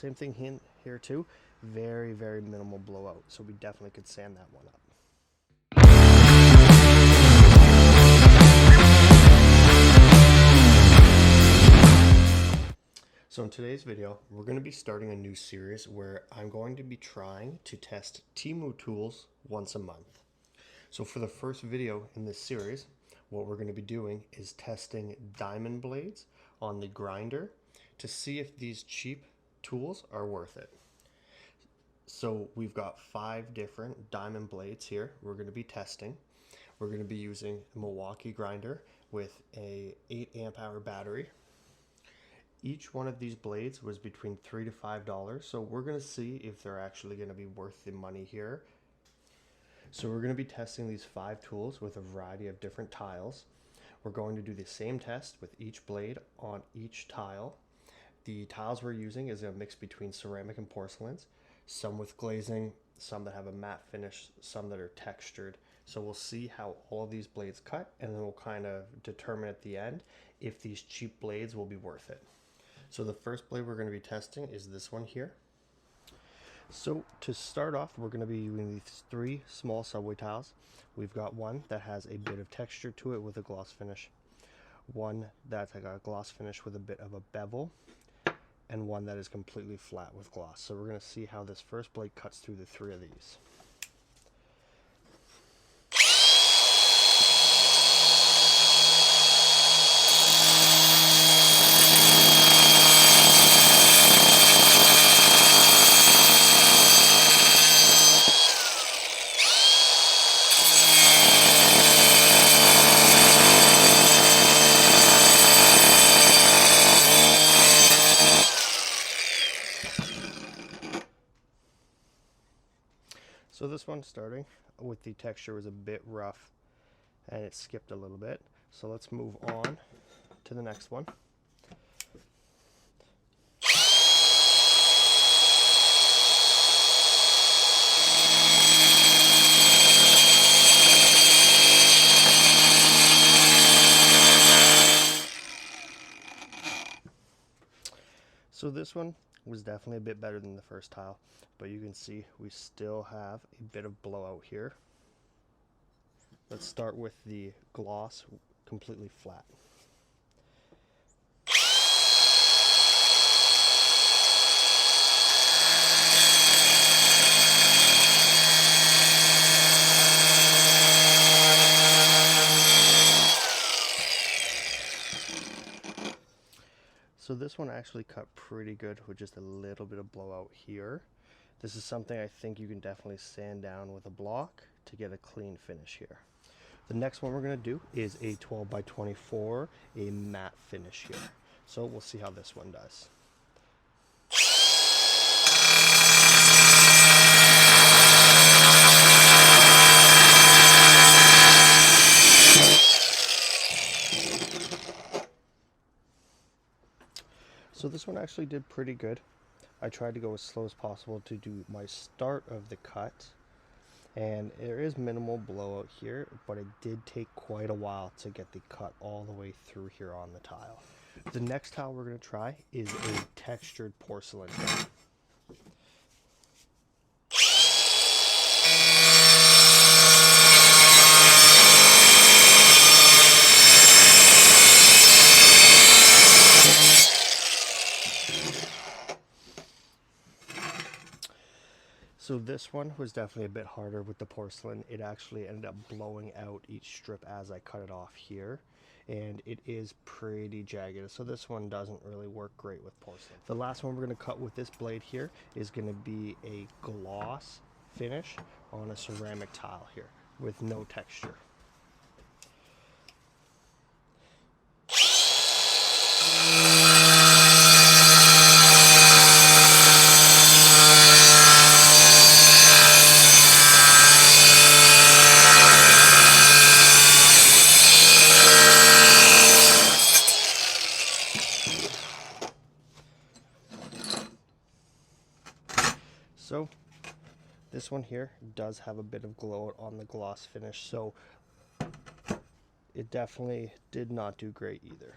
same thing here too. Very, very minimal blowout. So we definitely could sand that one up. So in today's video, we're going to be starting a new series where I'm going to be trying to test Temu tools once a month. So for the first video in this series, what we're going to be doing is testing diamond blades on the grinder to see if these cheap tools are worth it. So we've got 5 different diamond blades here we're going to be testing. We're going to be using a Milwaukee grinder with a 8 amp hour battery. Each one of these blades was between $3 to $5, so we're going to see if they're actually going to be worth the money here. So we're going to be testing these 5 tools with a variety of different tiles. We're going to do the same test with each blade on each tile. The tiles we're using is a mix between ceramic and porcelains, some with glazing, some that have a matte finish, some that are textured. So we'll see how all of these blades cut, and then we'll kind of determine at the end if these cheap blades will be worth it. So the first blade we're going to be testing is this one here. So to start off, we're going to be using these 3 small subway tiles. We've got one that has a bit of texture to it with a gloss finish, one that's like a gloss finish with a bit of a bevel, and one that is completely flat with gloss. So we're going to see how this first blade cuts through the 3 of these. So this one, starting with the texture, was a bit rough and it skipped a little bit. So let's move on to the next one. So this one was definitely a bit better than the first tile, but you can see we still have a bit of blowout here. Let's start with the gloss completely flat. So this one actually cut pretty good with just a little bit of blowout here. This is something I think you can definitely sand down with a block to get a clean finish here. The next one we're going to do is a 12 by 24, a matte finish here. So we'll see how this one does. So this one actually did pretty good. I tried to go as slow as possible to do my start of the cut, and there is minimal blowout here, but it did take quite a while to get the cut all the way through here on the tile. The next tile we're going to try is a textured porcelain tile. So this one was definitely a bit harder with the porcelain. It actually ended up blowing out each strip as I cut it off here, and it is pretty jagged. So this one doesn't really work great with porcelain. The last one we're going to cut with this blade here is going to be a gloss finish on a ceramic tile here with no texture. So this one here does have a bit of glow on the gloss finish, so it definitely did not do great either.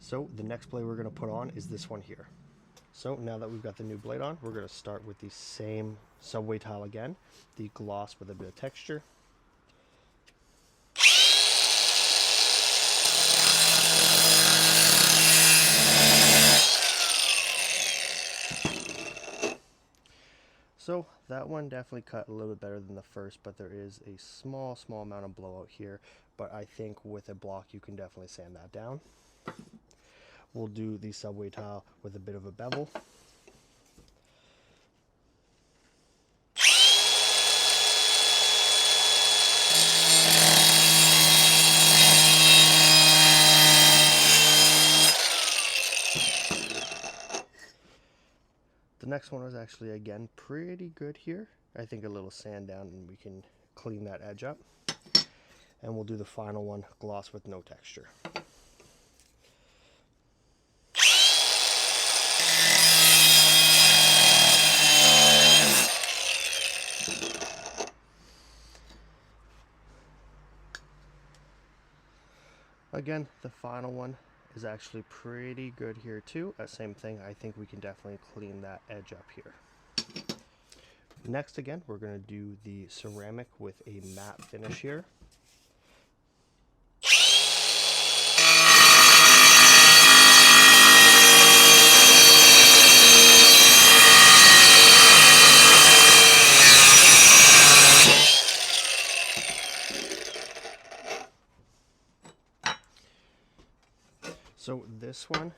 So the next blade we're going to put on is this one here. So now that we've got the new blade on, we're going to start with the same subway tile again, the gloss with a bit of texture. So that one definitely cut a little bit better than the first, but there is a small amount of blowout here, but I think with a block you can definitely sand that down. We'll do the subway tile with a bit of a bevel. The next one was actually, again, pretty good here. I think a little sand down and we can clean that edge up. And we'll do the final one, gloss with no texture. Again, the final one is actually pretty good here too. Same thing, I think we can definitely clean that edge up here. Next, again, we're going to do the ceramic with a matte finish here. So this one,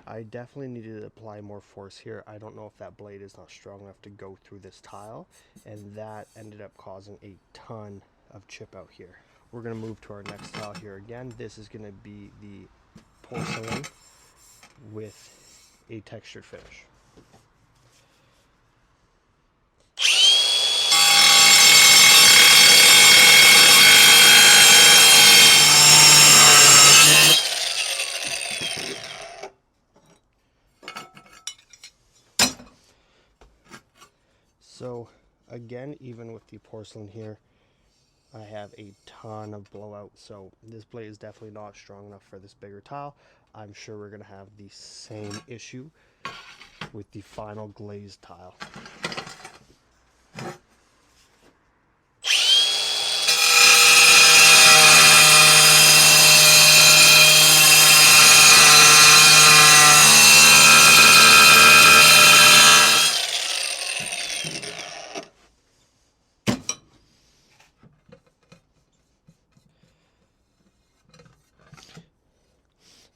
I definitely needed to apply more force here. I don't know if that blade is not strong enough to go through this tile, and that ended up causing a ton of chip out here. We're going to move to our next tile here again. This is going to be the porcelain with a textured finish. So again, even with the porcelain here, I have a ton of blowout, so this blade is definitely not strong enough for this bigger tile. I'm sure we're going to have the same issue with the final glazed tile.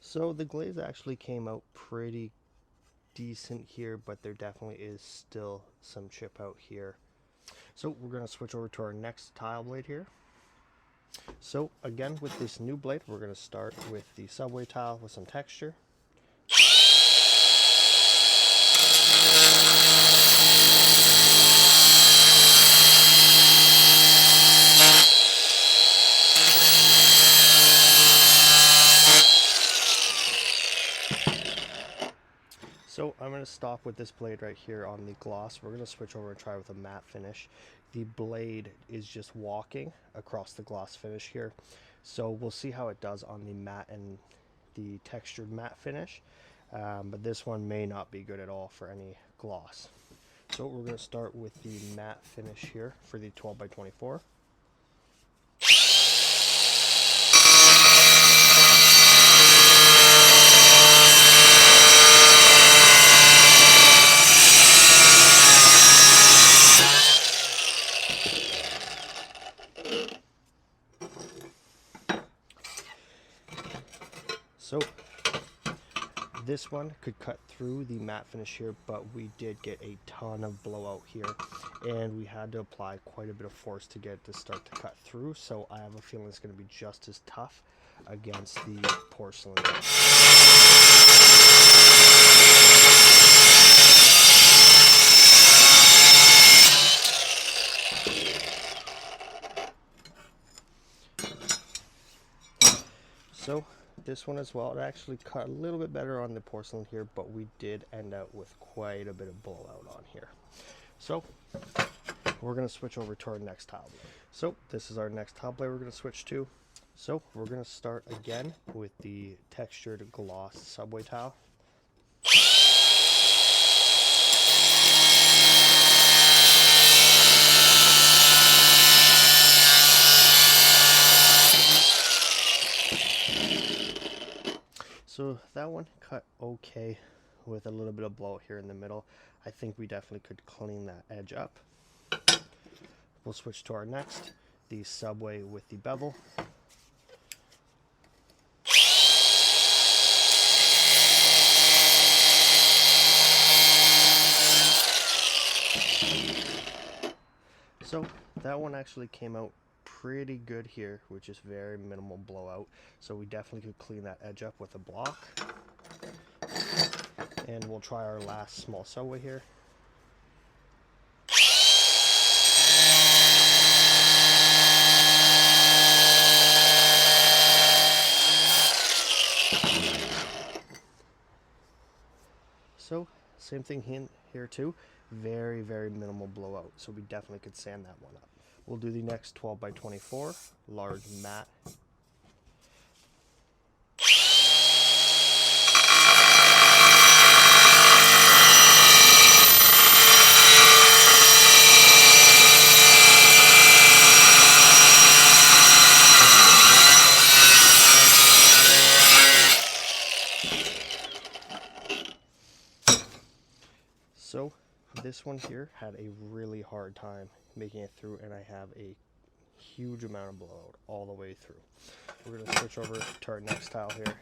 So the glaze actually came out pretty decent here, but there definitely is still some chip out here. So we're going to switch over to our next tile blade here. So again, with this new blade, we're going to start with the subway tile with some texture. So I'm going to stop with this blade right here on the gloss. We're going to switch over and try with a matte finish. The blade is just walking across the gloss finish here. So we'll see how it does on the matte and the textured matte finish. But this one may not be good at all for any gloss. So we're going to start with the matte finish here for the 12x24. So this one could cut through the matte finish here, but we did get a ton of blowout here, and we had to apply quite a bit of force to get it to start to cut through. So I have a feeling it's going to be just as tough against the porcelain. So this one as well, it actually cut a little bit better on the porcelain here, but we did end up with quite a bit of blowout on here. So we're going to switch over to our next tile blade. So this is our next tile blade we're going to switch to. So we're going to start again with the textured gloss subway tile. So that one cut okay with a little bit of blowout here in the middle. I think we definitely could clean that edge up. We'll switch to our next, the subway with the bevel. So that one actually came out pretty good here, which is very minimal blowout. So we definitely could clean that edge up with a block. And we'll try our last small subway here. So same thing here too, very minimal blowout, so we definitely could sand that one up. We'll do the next 12 by 24 large mat. So this one here had a really hard time making it through, and I have a huge amount of blowout all the way through. We're going to switch over to our next tile here.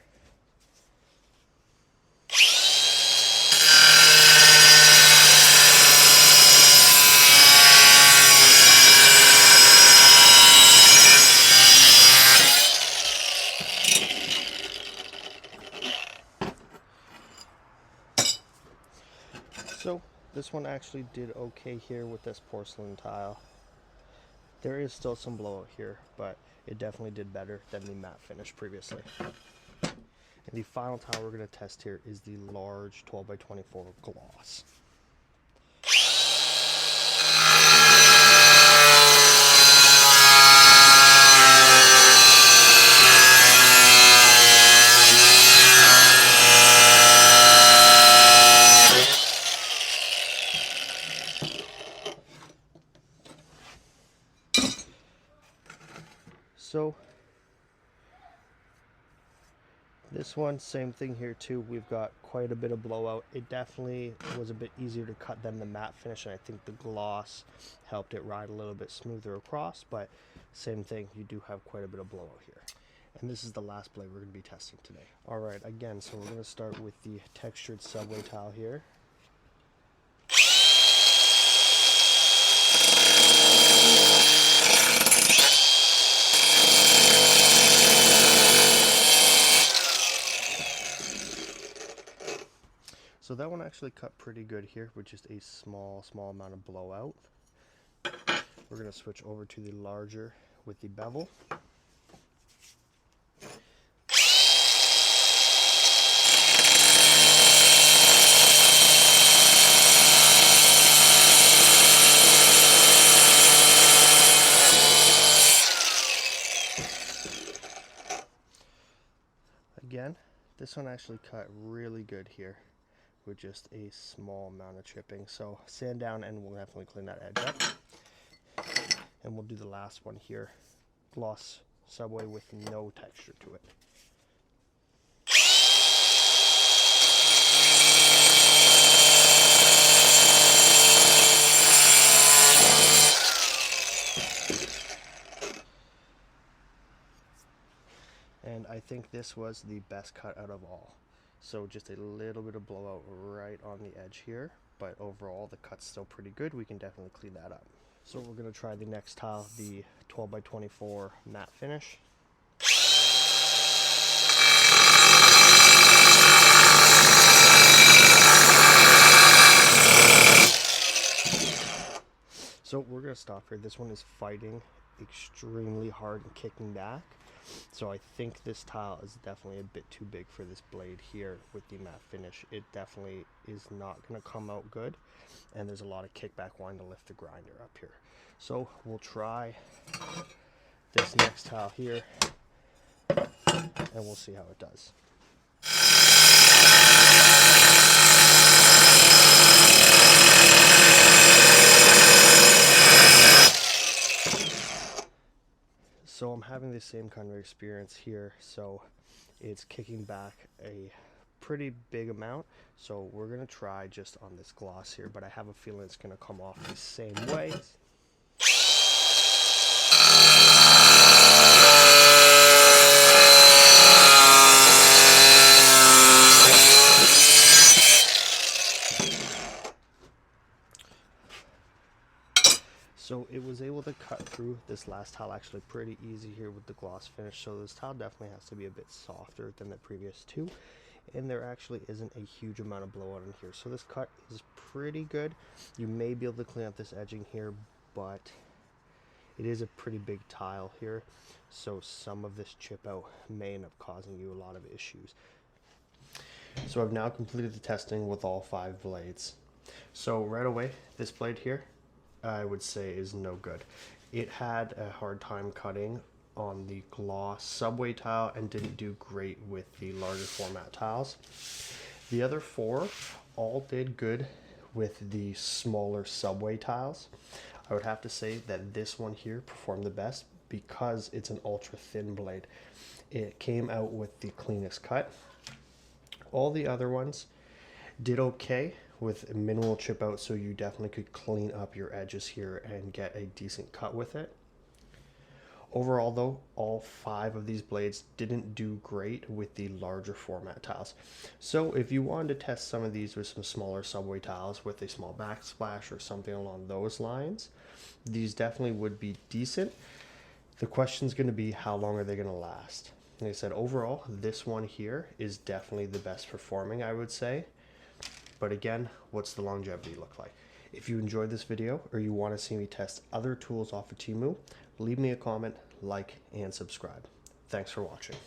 So this one actually did okay here with this porcelain tile. There is still some blowout here, but it definitely did better than the matte finish previously. And the final tile we're going to test here is the large 12 by 24 gloss. So this one, same thing here too. We've got quite a bit of blowout. It definitely was a bit easier to cut than the matte finish, and I think the gloss helped it ride a little bit smoother across, but same thing, you do have quite a bit of blowout here. And this is the last blade we're going to be testing today. Alright, again, so we're going to start with the textured subway tile here. So that one actually cut pretty good here with just a small amount of blowout. We're going to switch over to the larger with the bevel. Again, this one actually cut really good here with just a small amount of chipping. So sand down and we'll definitely clean that edge up. And we'll do the last one here, gloss subway with no texture to it. And I think this was the best cut out of all. So just a little bit of blowout right on the edge here, but overall the cut's still pretty good. We can definitely clean that up. So we're going to try the next tile, the 12 by 24 matte finish. So we're going to stop here. This one is fighting extremely hard and kicking back. So I think this tile is definitely a bit too big for this blade here with the matte finish. It definitely is not going to come out good, and there's a lot of kickback wanting to lift the grinder up here. So we'll try this next tile here, and we'll see how it does. So I'm having the same kind of experience here. So it's kicking back a pretty big amount. So we're gonna try just on this gloss here, but I have a feeling it's gonna come off the same way. So it was able to cut through this last tile actually pretty easy here with the gloss finish. So this tile definitely has to be a bit softer than the previous two. And there actually isn't a huge amount of blowout in here. So this cut is pretty good. You may be able to clean up this edging here, but it is a pretty big tile here. So some of this chip out may end up causing you a lot of issues. So I've now completed the testing with all 5 blades. So right away, this blade here, I would say is no good. It had a hard time cutting on the gloss subway tile and didn't do great with the larger format tiles. The other 4 all did good with the smaller subway tiles. I would have to say that this one here performed the best because it's an ultra thin blade. It came out with the cleanest cut. All the other ones did okay with minimal chip out, so you definitely could clean up your edges here and get a decent cut with it. Overall though, all 5 of these blades didn't do great with the larger format tiles. So if you wanted to test some of these with some smaller subway tiles with a small backsplash or something along those lines, these definitely would be decent. The question is going to be, how long are they going to last? Like I said, overall, this one here is definitely the best performing, I would say. But again, what's the longevity look like? If you enjoyed this video or you want to see me test other tools off of Temu, leave me a comment, like, and subscribe. Thanks for watching.